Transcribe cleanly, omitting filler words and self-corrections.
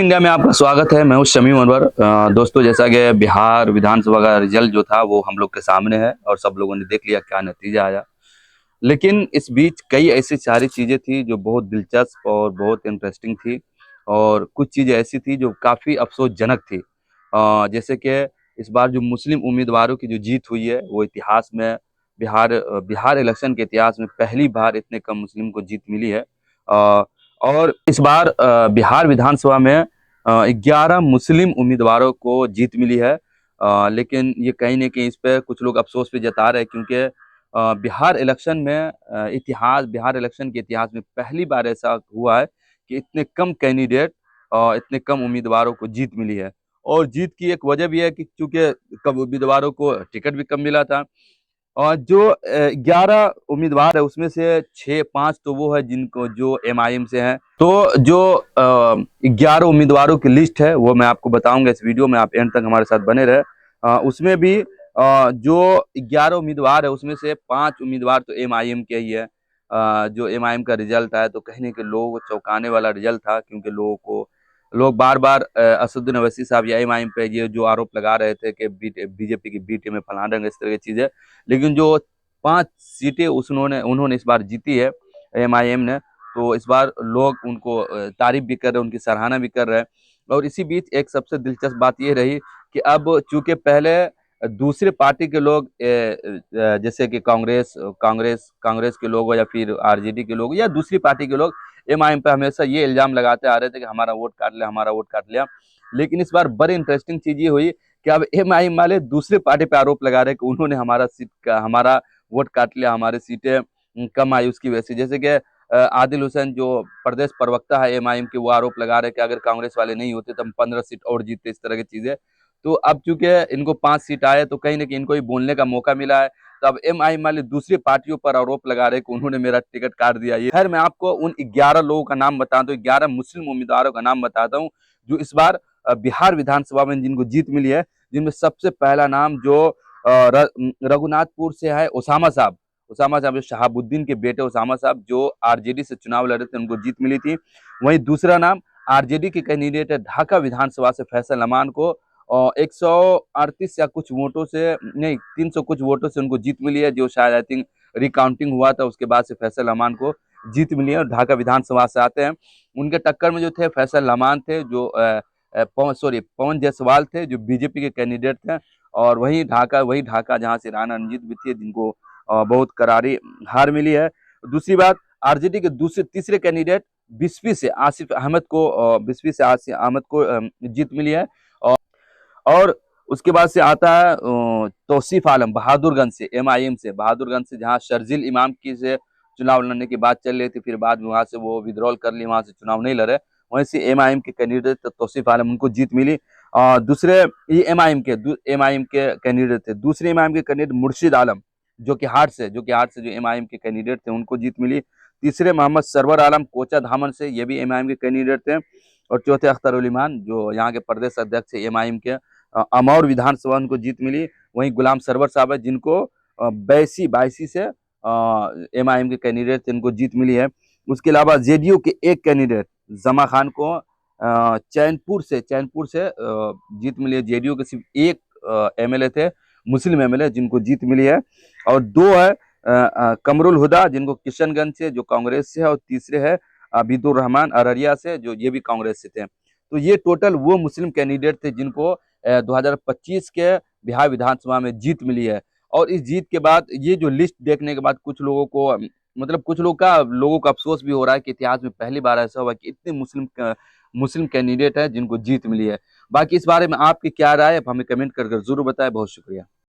India में आपका स्वागत है। मैं हूं शमीम अनवर। दोस्तों, जैसा कि बिहार विधानसभा का रिजल्ट जो था वो हम लोग के सामने है और सब लोगों ने देख लिया क्या नतीजा आया। लेकिन इस बीच कई ऐसी सारी चीज़ें थी जो बहुत दिलचस्प और बहुत इंटरेस्टिंग थी, और कुछ चीज़ें ऐसी थी जो काफ़ी अफसोसजनक थी। जैसे कि इस बार जो मुस्लिम उम्मीदवारों की जो जीत हुई है वो इतिहास में बिहार इलेक्शन के इतिहास में पहली बार इतने कम मुस्लिम को जीत मिली है। और इस बार बिहार विधानसभा में 11 मुस्लिम उम्मीदवारों को जीत मिली है। लेकिन ये कहीं न कहीं इस पे कुछ लोग अफसोस भी जता रहे हैं, क्योंकि बिहार इलेक्शन के इतिहास में पहली बार ऐसा हुआ है कि इतने कम कैंडिडेट और इतने कम उम्मीदवारों को जीत मिली है। और जीत की एक वजह भी है कि चूंकि कम उम्मीदवारों को टिकट भी कम मिला था, और जो 11 उम्मीदवार है उसमें से 6-5 तो वो है जिनको जो एमआईएम से हैं। तो जो 11 उम्मीदवारों की लिस्ट है वो मैं आपको बताऊंगा इस वीडियो में, आप एंड तक हमारे साथ बने रहे। उसमें भी जो 11 उम्मीदवार है उसमें से 5 उम्मीदवार तो एमआईएम के ही है। जो एमआईएम का रिजल्ट आया तो कहीं न कहीं लोगों को चौंकाने वाला रिजल्ट था, क्योंकि लोग बार बार असदुद्दीन ओवैसी साहब या एमआईएम पे ये जो आरोप लगा रहे थे कि बीजेपी की बी टीम में फलाना ढंग इस तरह की चीजें। लेकिन जो 5 सीटें उन्होंने इस बार जीती है एमआईएम ने, तो इस बार लोग उनको तारीफ भी कर रहे हैं, उनकी सराहना भी कर रहे हैं। और इसी बीच एक सबसे दिलचस्प बात ये रही कि अब चूंकि पहले दूसरे पार्टी के लोग जैसे कि कांग्रेस के लोग या फिर आरजेडी के लोग या दूसरी पार्टी के लोग एमआईएम पे हमेशा ये इल्जाम लगाते आ रहे थे कि हमारा वोट काट लिया, हमारा वोट काट लिया। लेकिन इस बार बड़ी इंटरेस्टिंग चीज ये हुई कि अब एमआईएम वाले दूसरे पार्टी पे आरोप लगा रहे हैं कि उन्होंने हमारा वोट काट लिया, हमारी सीटें कम आई उसकी वजह से। जैसे कि आदिल हुसैन जो प्रदेश प्रवक्ता है एमआईएम के, वो आरोप लगा रहे हैं कि अगर कांग्रेस वाले नहीं होते तो हम 15 सीट और जीतते, इस तरह की चीजें। तो अब चूंकि इनको 5 सीट आए तो कहीं ना कहीं इनको ही बोलने का मौका मिला है। तो अब एमआईएम वाले दूसरी पार्टियों पर आरोप लगा रहे हैं कि उन्होंने मेरा टिकट काट दिया। ये खैर, मैं आपको उन 11 लोगों का नाम बताता हूँ, 11 मुस्लिम उम्मीदवारों का नाम बताता हूँ जो इस बार बिहार विधानसभा में जिनको जीत मिली है। जिनमें सबसे पहला नाम जो रघुनाथपुर से है, उसामा साहब जो शहाबुद्दीन के बेटे उसामा साहब जो आरजेडी से चुनाव लड़े थे, उनको जीत मिली थी। वहीं दूसरा नाम आरजेडी के कैंडिडेट है ढाका विधानसभा से फैसल अमान को, और 138 या कुछ वोटों से नहीं 300 कुछ वोटों से उनको जीत मिली है, जो शायद आई थिंक रिकाउंटिंग हुआ था उसके बाद से फैसल अमान को जीत मिली है और ढाका विधानसभा से आते हैं। उनके टक्कर में जो थे फैसल अमान थे जो पवन जायसवाल थे जो बीजेपी के कैंडिडेट थे। और वही ढाका जहां से राणा रणजीत भी थे, जिनको बहुत करारी हार मिली है। दूसरी बात, आरजेडी के तीसरे कैंडिडेट बिस्फी से आसिफ अहमद को जीत मिली है। और उसके बाद से आता है तौसीफ आलम बहादुरगंज से, एमआईएम से बहादुरगंज से, जहां शर्जील इमाम की से चुनाव लड़ने की बात चल रही थी, फिर बाद में वहां से वो विड्रॉल कर लिए, वहां से चुनाव नहीं लड़े। वहीं से एमआईएम के कैंडिडेट तौसीफ आलम, उनको जीत मिली। दूसरे ये एमआईएम के कैंडिडेट थे। दूसरे एमआईएम के कैंडिडेट मुर्शिद आलम जो कि हाट से जो एमआईएम के कैंडिडेट थे, उनको जीत मिली। तीसरे मोहम्मद सरवर आलम कोचा धामन से, ये भी एमआईएम के कैंडिडेट थे। और चौथे अख्तर उल इमान जो यहाँ के प्रदेश अध्यक्ष है एमआईएम के, अमौर विधानसभा उनको जीत मिली। वहीं गुलाम सरवर साहब है जिनको बायसी से एमआईएम के कैंडिडेट थे, इनको जीत मिली है। उसके अलावा जेडीयू के एक कैंडिडेट जमा खान को चैनपुर से जीत मिली है। जेडीयू के सिर्फ एक एमएलए थे, मुस्लिम एमएलए, जिनको जीत मिली है। और दो है कमरुल हुदा जिनको किशनगंज से जो कांग्रेस से है, और तीसरे है अबीदुर रहमान अररिया से जो ये भी कांग्रेस से थे। तो ये टोटल वो मुस्लिम कैंडिडेट थे जिनको 2025 के बिहार विधानसभा में जीत मिली है। और इस जीत के बाद ये जो लिस्ट देखने के बाद कुछ लोगों का अफसोस भी हो रहा है कि इतिहास में पहली बार ऐसा हुआ कि इतने मुस्लिम कैंडिडेट है जिनको जीत मिली है। बाकी इस बारे में आपकी क्या राय है, हमें कमेंट कर जरूर बताएं। बहुत शुक्रिया।